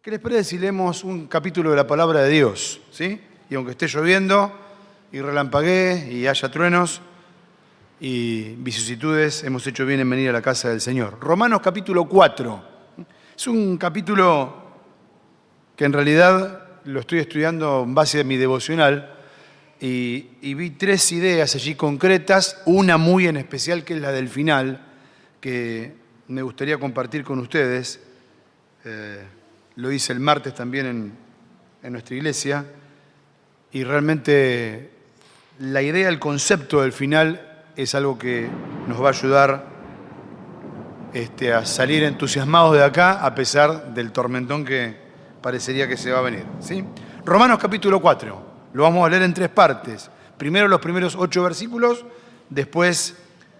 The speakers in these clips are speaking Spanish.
¿Qué les parece si leemos un capítulo de la palabra de Dios? ¿Sí? Y aunque esté lloviendo y relampaguee y haya truenos y vicisitudes, hemos hecho bien en venir a la casa del Señor. Romanos capítulo 4. Es un capítulo que en realidad lo estoy estudiando en base a mi devocional y vi tres ideas allí concretas, una muy en especial que es la del final, que me gustaría compartir con ustedes. Lo hice el martes también en nuestra iglesia y realmente la idea, el concepto del final es algo que nos va a ayudar a salir entusiasmados de acá a pesar del tormentón que parecería que se va a venir, ¿sí? Romanos capítulo 4, lo vamos a leer en tres partes. Primero los primeros 8 versículos, después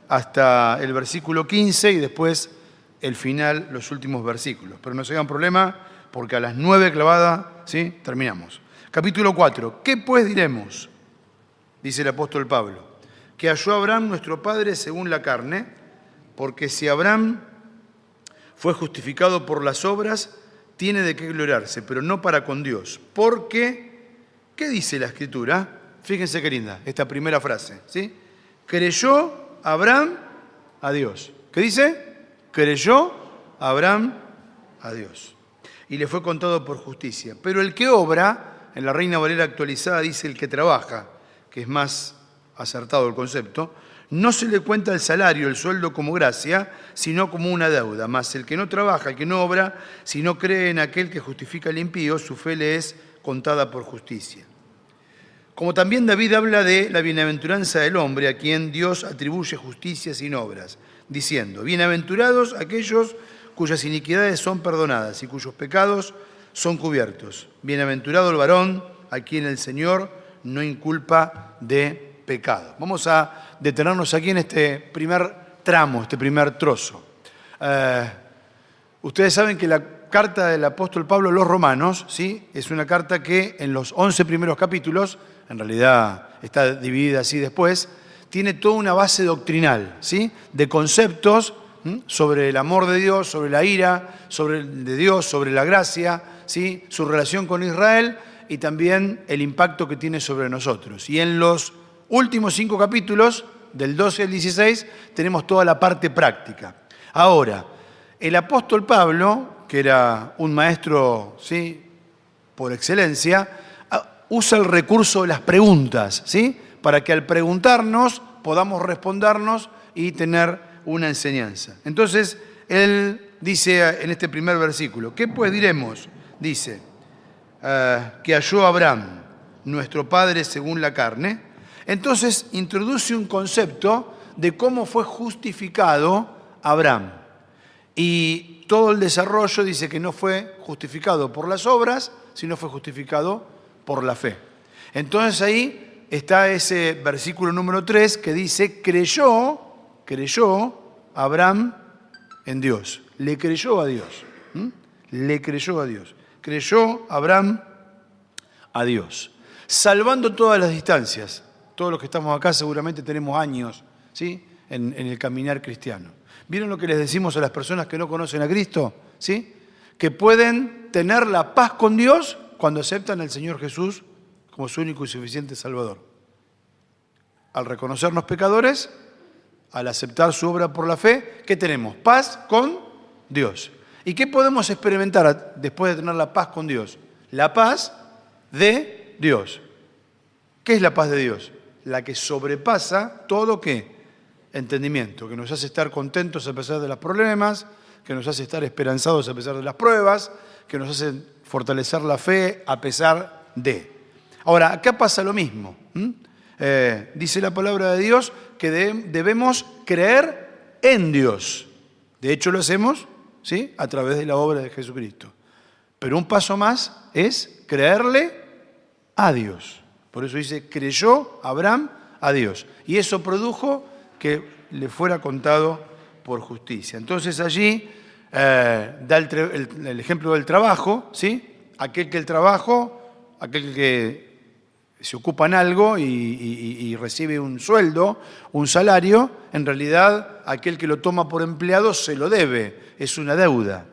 hasta el versículo 15 y después el final, los últimos versículos. Pero no se hagan problema porque a las 9 clavada, ¿sí?, terminamos. Capítulo 4. ¿Qué pues diremos? Dice el apóstol Pablo. Que halló Abraham nuestro padre según la carne, porque si Abraham fue justificado por las obras, tiene de qué gloriarse, pero no para con Dios. Porque, ¿qué dice la Escritura? Fíjense qué linda, esta primera frase, ¿sí? Creyó Abraham a Dios. ¿Qué dice? Creyó Abraham a Dios. Y le fue contado por justicia. Pero el que obra, en la Reina Valera actualizada dice el que trabaja, que es más acertado el concepto, no se le cuenta el salario, el sueldo como gracia, sino como una deuda. Mas el que no trabaja, el que no obra, si no cree en aquel que justifica al impío, su fe le es contada por justicia. Como también David habla de la bienaventuranza del hombre, a quien Dios atribuye justicia sin obras, diciendo, bienaventurados aquellos cuyas iniquidades son perdonadas y cuyos pecados son cubiertos. Bienaventurado el varón a quien el Señor no inculpa de pecado. Vamos a detenernos aquí en este primer tramo, este primer trozo. Ustedes saben que la carta del apóstol Pablo a los romanos, ¿sí?, es una carta que en los 11 primeros capítulos, en realidad está dividida así después, tiene toda una base doctrinal, ¿sí?, de conceptos sobre el amor de Dios, sobre la ira de Dios, sobre la gracia, ¿sí?, su relación con Israel y también el impacto que tiene sobre nosotros. Y en los últimos 5 capítulos, del 12 al 16, tenemos toda la parte práctica. Ahora, el apóstol Pablo, que era un maestro, ¿sí?, por excelencia, usa el recurso de las preguntas, ¿sí?, para que al preguntarnos podamos respondernos y tener una enseñanza. Entonces, él dice en este primer versículo, ¿qué pues diremos? Dice, que halló Abraham, nuestro padre según la carne. Entonces, introduce un concepto de cómo fue justificado Abraham. Y todo el desarrollo dice que no fue justificado por las obras, sino fue justificado por la fe. Entonces ahí está ese versículo número 3 que dice, creyó Abraham en Dios. Le creyó a Dios. Le creyó a Dios. Creyó Abraham a Dios. Salvando todas las distancias. Todos los que estamos acá seguramente tenemos años, ¿sí?, en el caminar cristiano. ¿Vieron lo que les decimos a las personas que no conocen a Cristo? ¿Sí? Que pueden tener la paz con Dios cuando aceptan al Señor Jesús como su único y suficiente Salvador. Al reconocernos pecadores, al aceptar su obra por la fe, ¿qué tenemos? Paz con Dios. ¿Y qué podemos experimentar después de tener la paz con Dios? La paz de Dios. ¿Qué es la paz de Dios? La que sobrepasa todo ¿qué? Entendimiento, que nos hace estar contentos a pesar de los problemas, que nos hace estar esperanzados a pesar de las pruebas, que nos hace fortalecer la fe a pesar de. Ahora, acá pasa lo mismo. Dice la palabra de Dios que debemos creer en Dios. De hecho, lo hacemos, ¿sí?, a través de la obra de Jesucristo. Pero un paso más es creerle a Dios. Por eso dice, creyó Abraham a Dios. Y eso produjo que le fuera contado por justicia. Entonces allí da el ejemplo del trabajo, ¿sí? Aquel que se ocupa en algo y recibe un sueldo, un salario, en realidad aquel que lo toma por empleado se lo debe, es una deuda.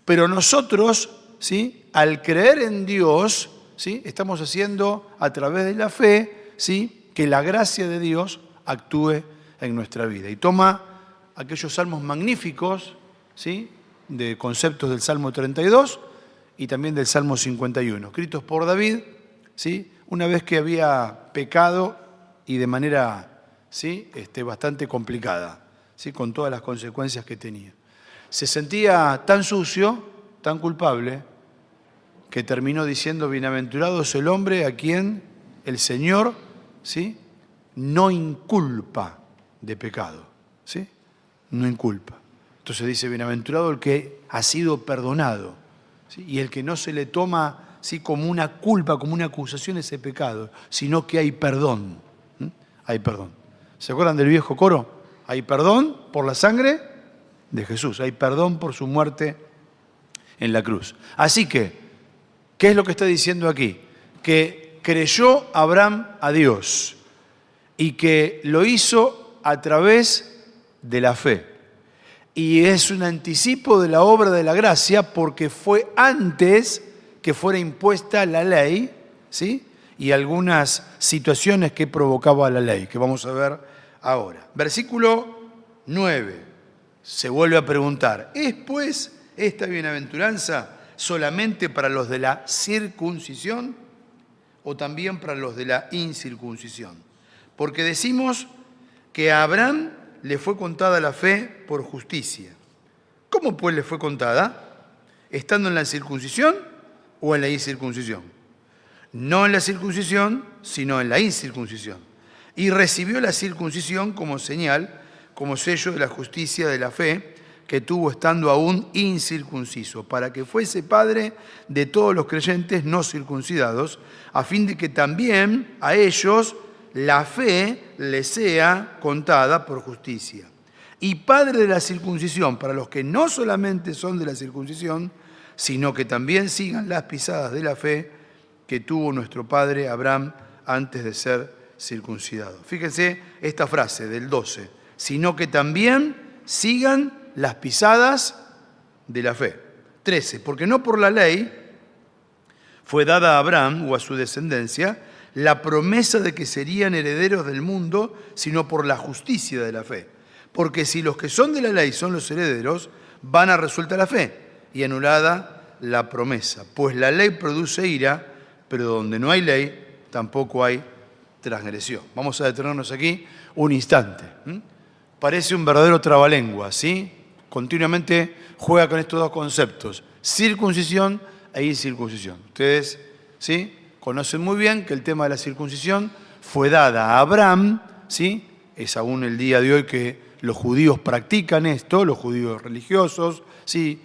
Pero nosotros ¿sí?, al creer en Dios, ¿sí?, estamos haciendo a través de la fe, ¿sí?, que la gracia de Dios actúe en nuestra vida. Y toma aquellos salmos magníficos, ¿sí?, de conceptos del Salmo 32 y también del Salmo 51, escritos por David, ¿sí?, una vez que había pecado y de manera, ¿sí?, bastante complicada, ¿sí?, con todas las consecuencias que tenía. Se sentía tan sucio, tan culpable, que terminó diciendo: bienaventurado es el hombre a quien el Señor, ¿sí?, no inculpa de pecado, ¿sí?, no inculpa. Entonces dice: bienaventurado el que ha sido perdonado, ¿sí?, y el que no se le toma, ¿sí?, como una culpa, como una acusación ese pecado, sino que hay perdón. Hay perdón. ¿Se acuerdan del viejo coro? Hay perdón por la sangre de Jesús, hay perdón por su muerte en la cruz. Así que, ¿qué es lo que está diciendo aquí? Que creyó Abraham a Dios y que lo hizo a través de la fe. Y es un anticipo de la obra de la gracia porque fue antes que fuera impuesta la ley, ¿sí?, y algunas situaciones que provocaba la ley, que vamos a ver ahora. Versículo 9, se vuelve a preguntar: ¿es pues esta bienaventuranza solamente para los de la circuncisión o también para los de la incircuncisión? Porque decimos que a Abraham le fue contada la fe por justicia. ¿Cómo pues le fue contada? ¿Estando en la circuncisión o en la incircuncisión? No en la circuncisión, sino en la incircuncisión. Y recibió la circuncisión como señal, como sello de la justicia de la fe que tuvo estando aún incircunciso, para que fuese padre de todos los creyentes no circuncidados, a fin de que también a ellos la fe les sea contada por justicia. Y padre de la circuncisión para los que no solamente son de la circuncisión, sino que también sigan las pisadas de la fe que tuvo nuestro padre Abraham antes de ser circuncidado. Fíjense esta frase del 12, sino que también sigan las pisadas de la fe. 13, porque no por la ley fue dada a Abraham o a su descendencia la promesa de que serían herederos del mundo, sino por la justicia de la fe. Porque si los que son de la ley son los herederos, vana resulta la fe y anulada la promesa. Pues la ley produce ira, pero donde no hay ley, tampoco hay transgresión. Vamos a detenernos aquí un instante. Parece un verdadero trabalengua, ¿sí? Continuamente juega con estos dos conceptos, circuncisión e incircuncisión. Ustedes, ¿sí?, conocen muy bien que el tema de la circuncisión fue dada a Abraham, ¿sí? Es aún el día de hoy que los judíos practican esto, los judíos religiosos, ¿sí?,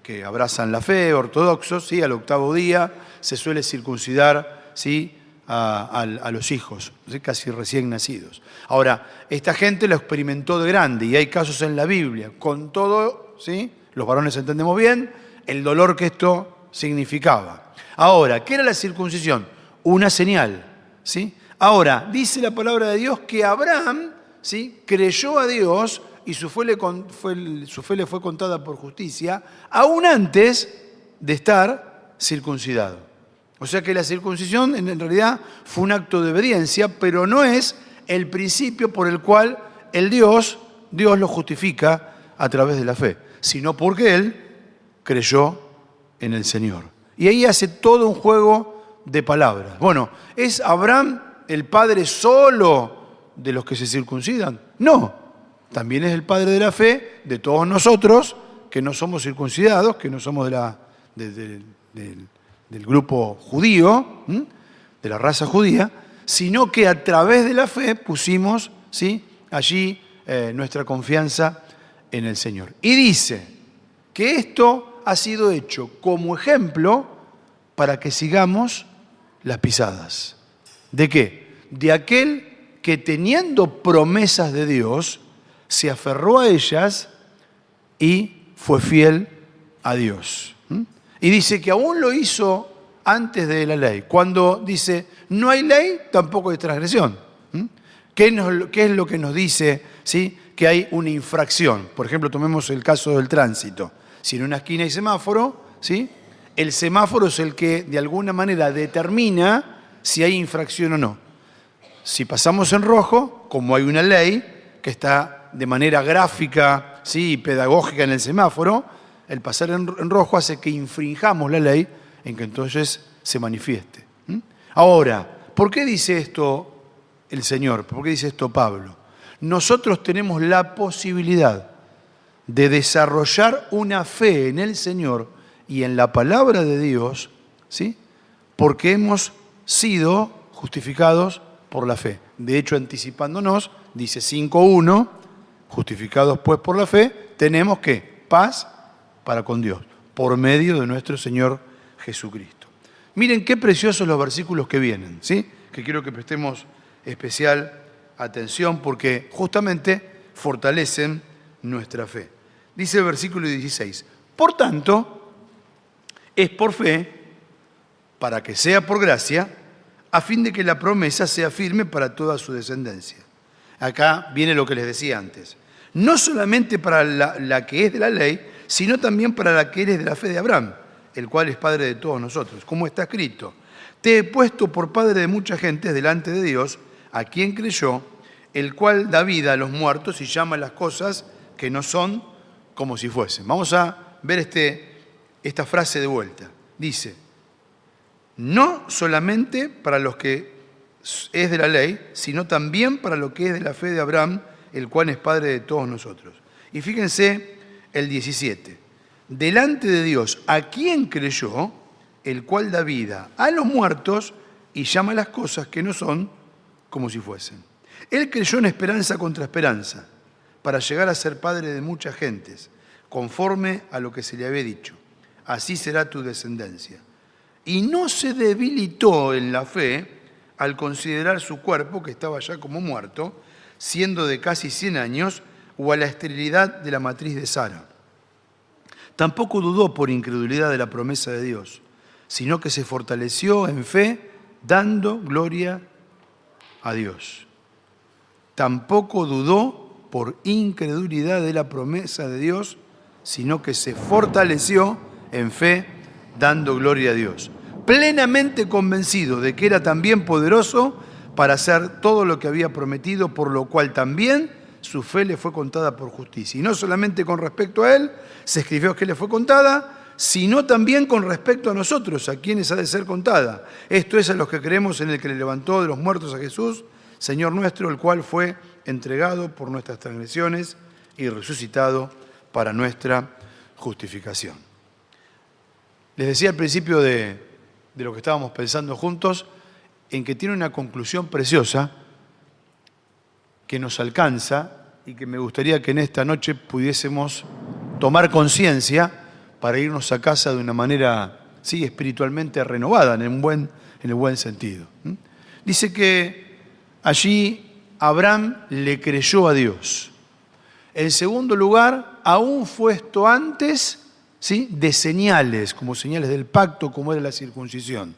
que abrazan la fe, ortodoxos, ¿sí?, al octavo día se suele circuncidar, ¿sí?, a los hijos, ¿sí?, casi recién nacidos. Ahora, esta gente lo experimentó de grande y hay casos en la Biblia. Con todo, ¿sí?, los varones entendemos bien el dolor que esto significaba. Ahora, ¿qué era la circuncisión? Una señal, ¿sí? Ahora, dice la palabra de Dios que Abraham, ¿sí?, creyó a Dios y su fe le fue contada por justicia, aún antes de estar circuncidado. O sea que la circuncisión en realidad fue un acto de obediencia, pero no es el principio por el cual Dios lo justifica a través de la fe, sino porque él creyó en el Señor. Y ahí hace todo un juego de palabras. Bueno, ¿es Abraham el padre solo de los que se circuncidan? No, también es el padre de la fe de todos nosotros que no somos circuncidados, que no somos del grupo judío, de la raza judía, sino que a través de la fe pusimos, ¿sí?, allí nuestra confianza en el Señor. Y dice que esto ha sido hecho como ejemplo para que sigamos las pisadas. ¿De qué? De aquel que teniendo promesas de Dios, se aferró a ellas y fue fiel a Dios. Y dice que aún lo hizo antes de la ley. Cuando dice no hay ley, tampoco hay transgresión. ¿Qué es lo que nos dice, ¿sí?, que hay una infracción? Por ejemplo, tomemos el caso del tránsito. Si en una esquina hay semáforo, ¿sí?, El semáforo es el que de alguna manera determina si hay infracción o no. Si pasamos en rojo, como hay una ley que está de manera gráfica, ¿sí?, y pedagógica en el semáforo, el pasar en rojo hace que infringamos la ley, en que entonces se manifieste. Ahora, ¿por qué dice esto el Señor? ¿Por qué dice esto Pablo? Nosotros tenemos la posibilidad de desarrollar una fe en el Señor y en la palabra de Dios, ¿sí?, porque hemos sido justificados por la fe. De hecho, anticipándonos, dice 5:1, justificados pues por la fe, tenemos que paz para con Dios, por medio de nuestro Señor Jesucristo. Miren qué preciosos los versículos que vienen, ¿sí?, que quiero que prestemos especial atención porque justamente fortalecen nuestra fe. Dice el versículo 16, por tanto, es por fe, para que sea por gracia, a fin de que la promesa sea firme para toda su descendencia. Acá viene lo que les decía antes. No solamente para la que es de la ley, sino también para la que eres de la fe de Abraham, el cual es padre de todos nosotros. Como está escrito, te he puesto por padre de mucha gente delante de Dios, a quien creyó, el cual da vida a los muertos y llama las cosas que no son como si fuesen. Vamos a ver esta frase de vuelta. Dice, no solamente para los que es de la ley, sino también para lo que es de la fe de Abraham, el cual es padre de todos nosotros. Y fíjense el 17. Delante de Dios, a quien creyó, el cual da vida a los muertos y llama las cosas que no son como si fuesen. Él creyó en esperanza contra esperanza, para llegar a ser padre de muchas gentes, conforme a lo que se le había dicho. Así será tu descendencia. Y no se debilitó en la fe al considerar su cuerpo, que estaba ya como muerto, siendo de casi 100 años, o a la esterilidad de la matriz de Sara. Tampoco dudó por incredulidad de la promesa de Dios, sino que se fortaleció en fe, dando gloria a Dios. Tampoco dudó por incredulidad de la promesa de Dios, sino que se fortaleció en fe, dando gloria a Dios. Plenamente convencido de que era también poderoso para hacer todo lo que había prometido, por lo cual también su fe le fue contada por justicia. Y no solamente con respecto a él se escribió que le fue contada, sino también con respecto a nosotros, a quienes ha de ser contada. Esto es a los que creemos en el que le levantó de los muertos a Jesús, Señor nuestro, el cual fue entregado por nuestras transgresiones y resucitado para nuestra justificación. Les decía al principio de lo que estábamos pensando juntos, en que tiene una conclusión preciosa que nos alcanza y que me gustaría que en esta noche pudiésemos tomar conciencia para irnos a casa de una manera, sí, espiritualmente renovada, en el buen sentido. Dice que allí Abraham le creyó a Dios. En segundo lugar, aún fue esto antes, ¿sí?, de señales, como señales del pacto, como era la circuncisión.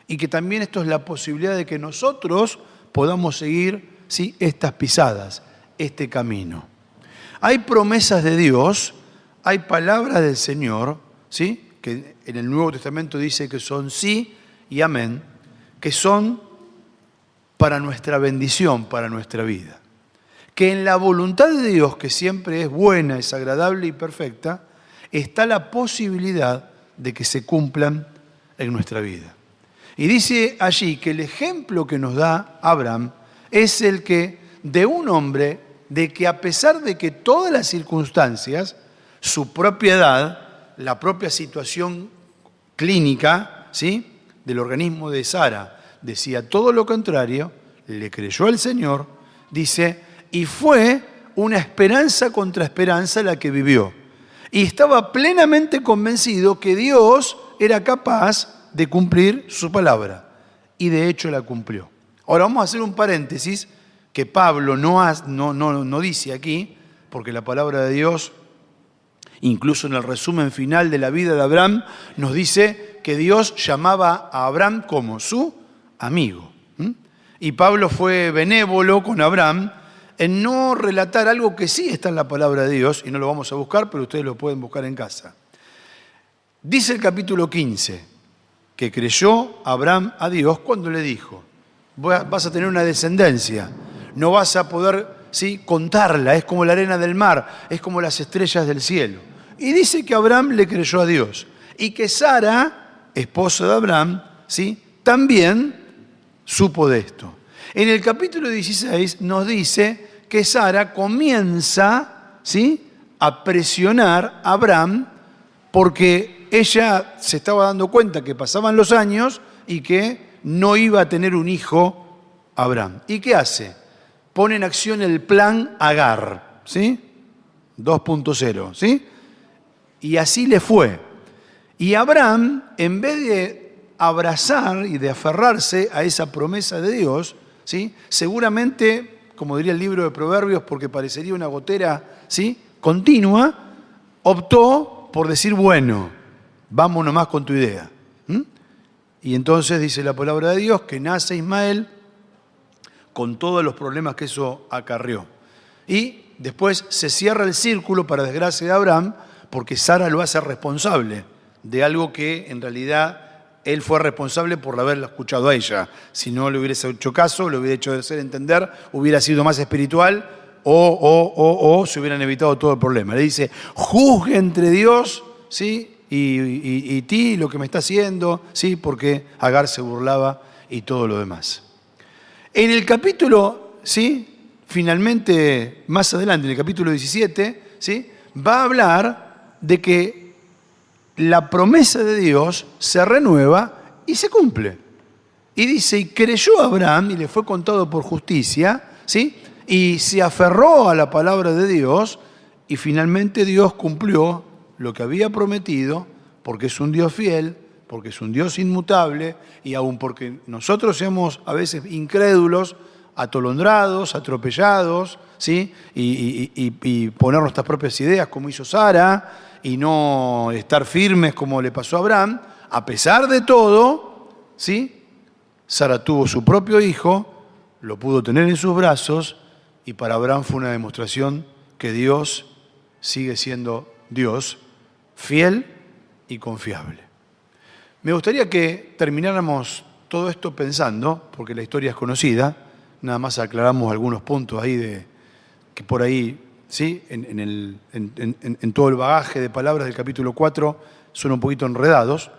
Y que también esto es la posibilidad de que nosotros podamos seguir, ¿sí?, estas pisadas, este camino. Hay promesas de Dios, hay palabras del Señor, ¿sí?, que en el Nuevo Testamento dice que son sí y amén, que son para nuestra bendición, para nuestra vida. Que en la voluntad de Dios, que siempre es buena, es agradable y perfecta, está la posibilidad de que se cumplan en nuestra vida. Y dice allí que el ejemplo que nos da Abraham es el que de un hombre de que a pesar de que todas las circunstancias, su propia edad, la propia situación clínica, ¿sí?, del organismo de Sara, decía todo lo contrario, le creyó al Señor, dice, y fue una esperanza contra esperanza la que vivió. Y estaba plenamente convencido que Dios era capaz de cumplir su palabra. Y de hecho la cumplió. Ahora vamos a hacer un paréntesis que Pablo no dice aquí, porque la palabra de Dios, incluso en el resumen final de la vida de Abraham, nos dice que Dios llamaba a Abraham como su amigo. Y Pablo fue benévolo con Abraham en no relatar algo que sí está en la palabra de Dios, y no lo vamos a buscar, pero ustedes lo pueden buscar en casa. Dice el capítulo 15 que creyó Abraham a Dios cuando le dijo, vas a tener una descendencia, no vas a poder, ¿sí?, contarla, es como la arena del mar, es como las estrellas del cielo. Y dice que Abraham le creyó a Dios y que Sara, esposa de Abraham, ¿sí?, también supo de esto. En el capítulo 16 nos dice que Sara comienza, ¿sí?, a presionar a Abraham porque ella se estaba dando cuenta que pasaban los años y que no iba a tener un hijo Abraham. ¿Y qué hace? Pone en acción el plan Agar, ¿sí? 2.0, ¿sí? Y así le fue. Y Abraham, en vez de abrazar y de aferrarse a esa promesa de Dios, ¿sí?, seguramente, como diría el libro de Proverbios, porque parecería una gotera, ¿sí?, continua, optó por decir, bueno, vamos nomás con tu idea. Y entonces dice la palabra de Dios que nace Ismael con todos los problemas que eso acarreó. Y después se cierra el círculo, para desgracia de Abraham, porque Sara lo hace responsable de algo que en realidad él fue responsable por haberla escuchado a ella. Si no le hubiese hecho caso, le hubiera hecho hacer entender, hubiera sido más espiritual o se hubieran evitado todo el problema. Le dice, juzgue entre Dios, ¿sí?, y ti lo que me está haciendo, ¿sí?, porque Agar se burlaba y todo lo demás. En el capítulo, ¿sí?, finalmente, más adelante, en el capítulo 17, ¿sí?, va a hablar de que la promesa de Dios se renueva y se cumple. Y dice, y creyó Abraham y le fue contado por justicia, ¿sí?, y se aferró a la palabra de Dios y finalmente Dios cumplió lo que había prometido, porque es un Dios fiel, porque es un Dios inmutable, y aun porque nosotros seamos a veces incrédulos, atolondrados, atropellados, ¿sí?, y poner nuestras propias ideas como hizo Sara, y no estar firmes como le pasó a Abraham, a pesar de todo, ¿sí?, Sara tuvo su propio hijo, lo pudo tener en sus brazos, y para Abraham fue una demostración que Dios sigue siendo Dios, fiel y confiable. Me gustaría que termináramos todo esto pensando, porque la historia es conocida, nada más aclaramos algunos puntos ahí que por ahí, ¿sí?, en todo el bagaje de palabras del capítulo 4 son un poquito enredados,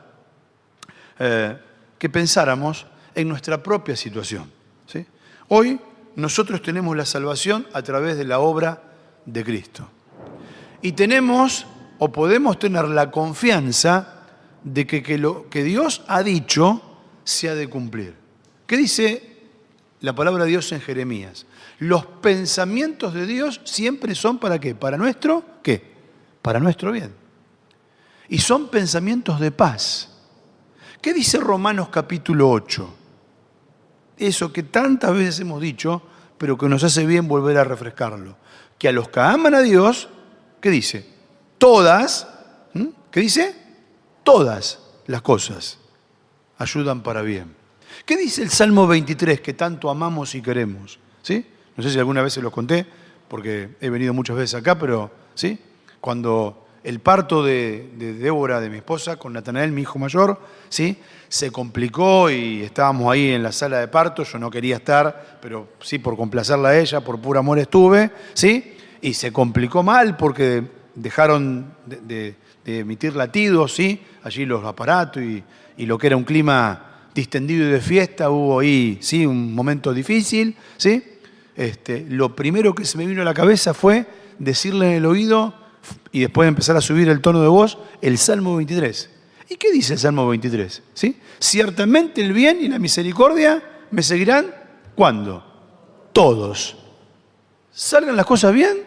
que pensáramos en nuestra propia situación, ¿sí? Hoy nosotros tenemos la salvación a través de la obra de Cristo. Y tenemos o podemos tener la confianza de que lo que Dios ha dicho se ha de cumplir. ¿Qué dice la palabra de Dios en Jeremías? Los pensamientos de Dios siempre son ¿para qué? ¿Para nuestro qué? Para nuestro bien. Y son pensamientos de paz. ¿Qué dice Romanos capítulo 8? Eso que tantas veces hemos dicho, pero que nos hace bien volver a refrescarlo. Que a los que aman a Dios, ¿qué dice? Todas, ¿qué dice? Todas las cosas ayudan para bien. ¿Qué dice el Salmo 23 que tanto amamos y queremos? ¿Sí? No sé si alguna vez se lo conté, porque he venido muchas veces acá, pero ¿sí? Cuando el parto de Débora, de mi esposa, con Natanael, mi hijo mayor, ¿sí?, se complicó y estábamos ahí en la sala de parto, yo no quería estar, pero sí, por complacerla a ella, por puro amor estuve, ¿sí? Y se complicó mal porque dejaron de emitir latidos, ¿sí?, allí los aparatos y lo que era un clima distendido y de fiesta, hubo ahí, sí, un momento difícil, ¿sí? Lo primero que se me vino a la cabeza fue decirle en el oído, y después de empezar a subir el tono de voz, el Salmo 23. ¿Y qué dice el Salmo 23? ¿Sí? Ciertamente el bien y la misericordia me seguirán, ¿cuándo? Todos. ¿Salgan las cosas bien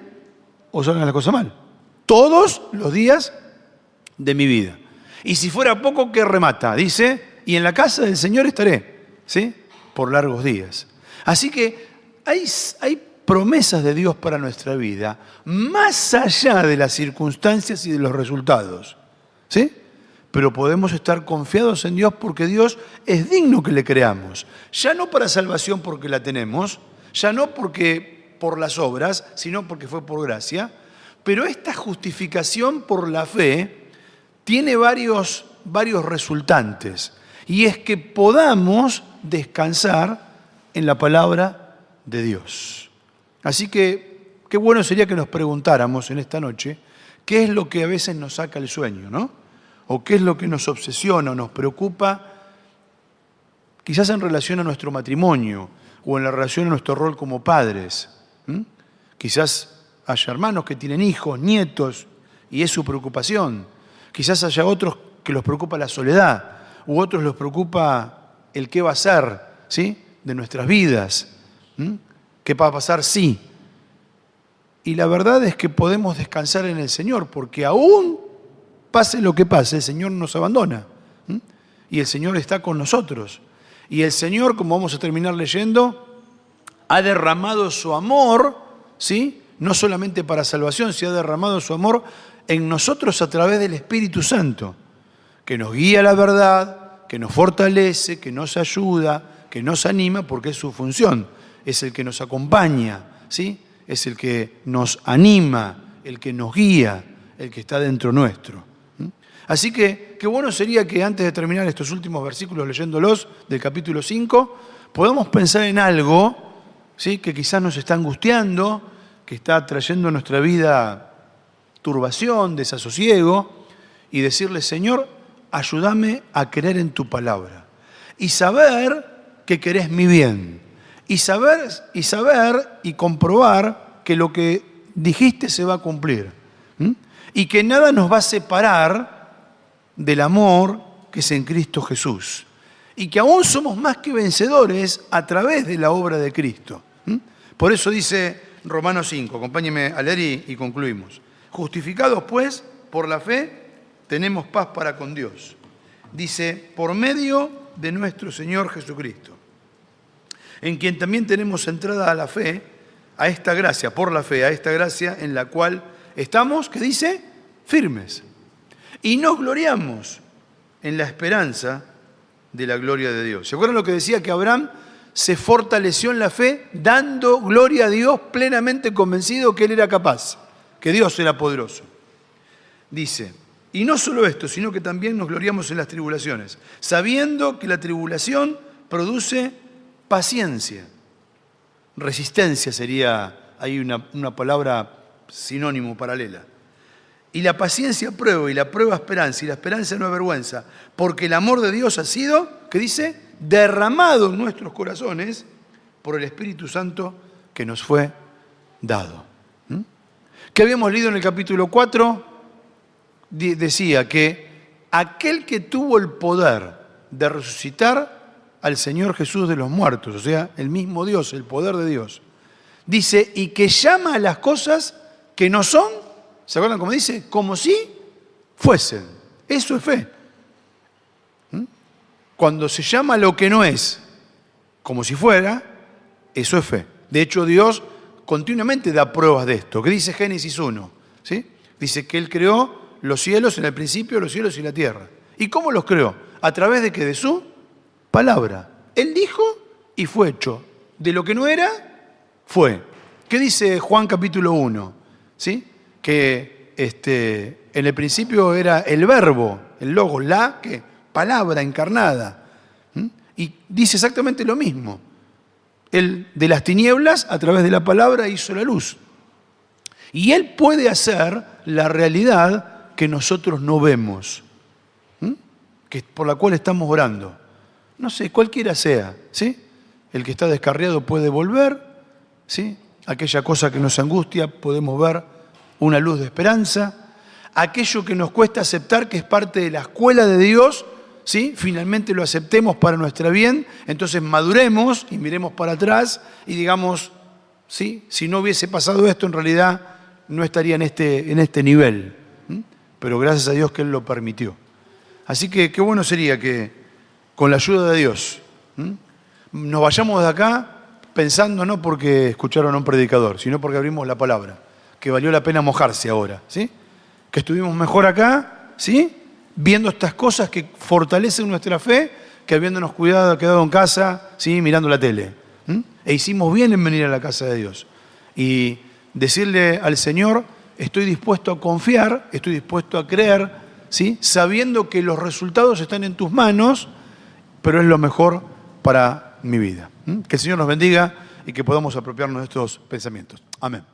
o salgan las cosas mal? Todos los días de mi vida. Y si fuera poco, ¿qué remata? Dice, y en la casa del Señor estaré, ¿sí?, por largos días. Así que hay promesas de Dios para nuestra vida, más allá de las circunstancias y de los resultados, ¿sí? Pero podemos estar confiados en Dios porque Dios es digno que le creamos. Ya no para salvación porque la tenemos, ya no porque por las obras, sino porque fue por gracia. Pero esta justificación por la fe tiene varios resultantes. Y es que podamos descansar en la palabra de Dios. Así que qué bueno sería que nos preguntáramos en esta noche qué es lo que a veces nos saca el sueño, ¿no? O qué es lo que nos obsesiona o nos preocupa, quizás en relación a nuestro matrimonio o en la relación a nuestro rol como padres. Quizás haya hermanos que tienen hijos, nietos, y es su preocupación. Quizás haya otros que los preocupa la soledad, u otros los preocupa el qué va a ser, ¿sí?, de nuestras vidas. ¿Qué va a pasar? Sí. Y la verdad es que podemos descansar en el Señor, porque aún pase lo que pase, el Señor nos abandona. Y el Señor está con nosotros. Y el Señor, como vamos a terminar leyendo, ha derramado su amor, ¿sí?, no solamente para salvación, sino ha derramado su amor en nosotros a través del Espíritu Santo, que nos guía a la verdad, que nos fortalece, que nos ayuda, que nos anima, porque es su función. Es el que nos acompaña, ¿sí?, es el que nos anima, el que nos guía, el que está dentro nuestro. Así que qué bueno sería que antes de terminar estos últimos versículos leyéndolos del capítulo 5, podamos pensar en algo, ¿sí?, que quizás nos está angustiando, que está trayendo a nuestra vida turbación, desasosiego, y decirle: Señor, ayúdame a creer en tu palabra y saber que querés mi bien, y saber y comprobar que lo que dijiste se va a cumplir, y que nada nos va a separar del amor que es en Cristo Jesús, y que aún somos más que vencedores a través de la obra de Cristo. Por eso dice Romanos 5, acompáñenme a leer y concluimos. Justificados pues por la fe, tenemos paz para con Dios. Dice: por medio de nuestro Señor Jesucristo, en quien también tenemos entrada a la fe, a esta gracia, por la fe, a esta gracia en la cual estamos, ¿qué dice? Firmes. Y nos gloriamos en la esperanza de la gloria de Dios. ¿Se acuerdan lo que decía? Que Abraham se fortaleció en la fe, dando gloria a Dios, plenamente convencido que él era capaz, que Dios era poderoso. Dice: y no solo esto, sino que también nos gloriamos en las tribulaciones, sabiendo que la tribulación produce paciencia. Resistencia sería ahí una palabra sinónimo, paralela. Y la paciencia prueba, y la prueba esperanza, y la esperanza no avergüenza, porque el amor de Dios ha sido, ¿qué dice?, derramado en nuestros corazones por el Espíritu Santo que nos fue dado. ¿Qué habíamos leído en el capítulo 4? Decía que aquel que tuvo el poder de resucitar al Señor Jesús de los muertos, o sea, el mismo Dios, el poder de Dios, dice, y que llama a las cosas que no son, ¿se acuerdan cómo dice? Como si fuesen. Eso es fe. Cuando se llama lo que no es como si fuera, eso es fe. De hecho, Dios continuamente da pruebas de esto. ¿Qué dice Génesis 1? ¿Sí? Dice que Él creó los cielos en el principio, los cielos y la tierra. ¿Y cómo los creó? ¿A través de qué? De su palabra. Él dijo y fue hecho. De lo que no era, fue. ¿Qué dice Juan capítulo 1? ¿Sí? Que en el principio era el verbo, el logos, la ¿qué? Palabra encarnada. Y dice exactamente lo mismo. Él de las tinieblas, a través de la palabra, hizo la luz. Y Él puede hacer la realidad que nosotros no vemos, que por la cual estamos orando. No sé, cualquiera sea, ¿sí? El que está descarriado puede volver, ¿sí? Aquella cosa que nos angustia, podemos ver una luz de esperanza. Aquello que nos cuesta aceptar, que es parte de la escuela de Dios, ¿sí? Finalmente lo aceptemos para nuestro bien, entonces maduremos y miremos para atrás y digamos, ¿sí? Si no hubiese pasado esto, en realidad no estaría en este nivel. Pero gracias a Dios que Él lo permitió. Así que qué bueno sería que con la ayuda de Dios nos vayamos de acá pensando no porque escucharon a un predicador, sino porque abrimos la palabra, que valió la pena mojarse ahora, ¿sí? Que estuvimos mejor acá, ¿sí? Viendo estas cosas que fortalecen nuestra fe, que habiéndonos quedado en casa, ¿sí? Mirando la tele. E hicimos bien en venir a la casa de Dios. Y decirle al Señor, estoy dispuesto a confiar, estoy dispuesto a creer, ¿sí? Sabiendo que los resultados están en tus manos, pero es lo mejor para mi vida. Que el Señor nos bendiga y que podamos apropiarnos de estos pensamientos. Amén.